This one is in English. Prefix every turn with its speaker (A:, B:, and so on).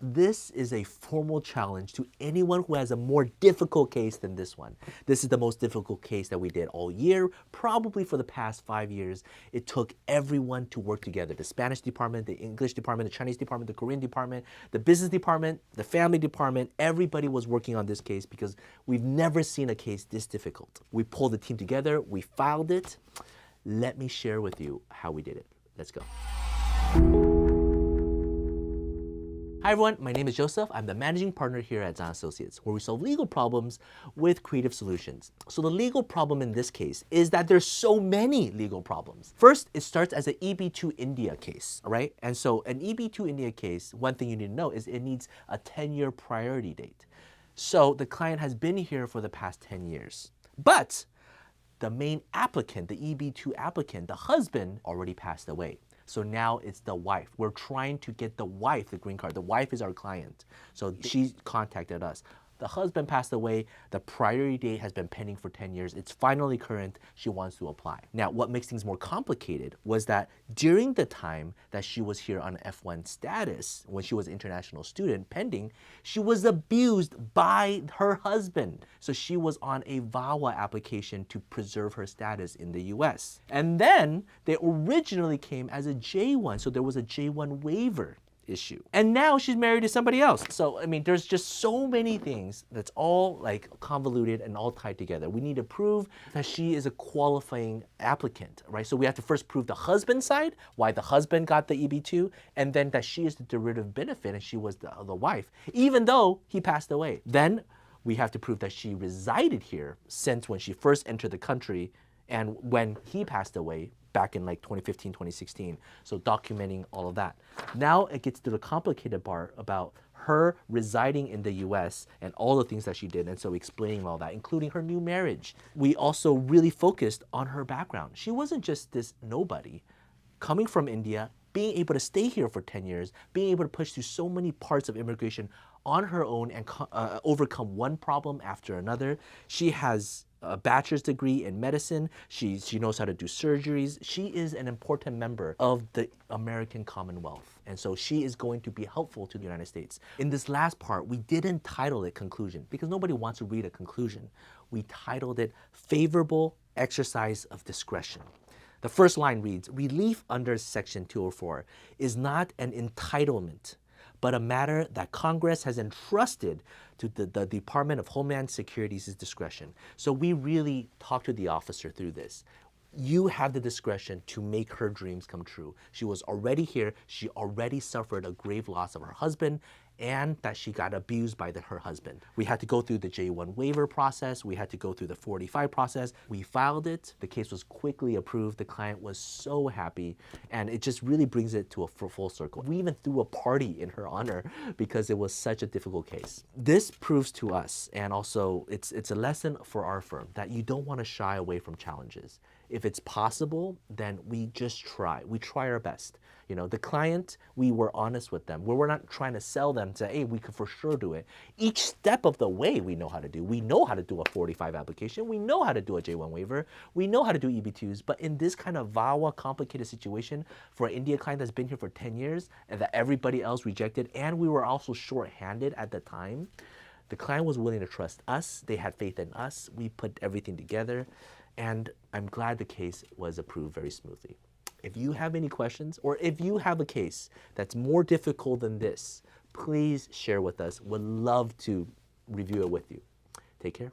A: This is a formal challenge to anyone who has a more difficult case than this one. This is the most difficult case that we did all year, probably for the past 5 years. It took everyone to work together. The Spanish department, the English department, the Chinese department, the Korean department, the business department, the family department. Everybody was working on this case because we've never seen a case this difficult. We pulled the team together, we filed it. Let me share with you how we did it. Let's go. Hi everyone, my name is Joseph. I'm the managing partner here at Tsang and Associates, where we solve legal problems with creative solutions. So the legal problem in this case is that there's so many legal problems. First, it starts as an EB-2 India case, all right? And so an EB-2 India case, one thing you need to know is it needs a 10-year priority date. So the client has been here for the past 10 years. But the main applicant, the EB-2 applicant, the husband, already passed away. So now it's the wife. We're trying to get the wife the green card. The wife is our client. So she contacted us. The husband passed away. The priority date has been pending for 10 years. It's finally current. She wants to apply. Now, what makes things more complicated was that during the time that she was here on F1 status, when she was an international student pending, she was abused by her husband. So she was on a VAWA application to preserve her status in the US. And then they originally came as a J1. So there was a J1 waiver issue. And now she's married to somebody else. So, I mean, there's just so many things that's all like convoluted and all tied together. We need to prove that she is a qualifying applicant, right? So we have to first prove the husband side, why the husband got the EB-2, and then that she is the derivative benefit and she was the wife, even though he passed away. Then we have to prove that she resided here since when she first entered the country and when he passed away back in like 2015, 2016. So documenting all of that. Now it gets to the complicated part about her residing in the US and all the things that she did. And so explaining all that, including her new marriage. We also really focused on her background. She wasn't just this nobody coming from India, being able to stay here for 10 years, being able to push through so many parts of immigration on her own and overcome one problem after another. She has a bachelor's degree in medicine. She knows how to do surgeries. She is an important member of the American Commonwealth. And so she is going to be helpful to the United States. In this last part, we didn't title it conclusion because nobody wants to read a conclusion. We titled it favorable exercise of discretion. The first line reads, relief under Section 204 is not an entitlement, but a matter that Congress has entrusted to the Department of Homeland Security's discretion. So we really talked to the officer through this. You have the discretion to make her dreams come true. She was already here. She already suffered a grave loss of her husband and that she got abused by her husband. We had to go through the J1 waiver process. We had to go through the 45 process. We filed it. The case was quickly approved. The client was so happy. And it just really brings it to a full circle. We even threw a party in her honor because it was such a difficult case. This proves to us, and also it's a lesson for our firm, that you don't want to shy away from challenges. If it's possible, then we just try. We try our best. You know, the client, we were honest with them. We're not trying to sell them to, hey, we could for sure do it. Each step of the way we know how to do. We know how to do a 45 application. We know how to do a J1 waiver. We know how to do EB-2s. But in this kind of VAWA complicated situation for an India client that's been here for 10 years and that everybody else rejected, and we were also short-handed at the time, the client was willing to trust us. They had faith in us. We put everything together. And I'm glad the case was approved very smoothly. If you have any questions, or if you have a case that's more difficult than this, please share with us. Would love to review it with you. Take care.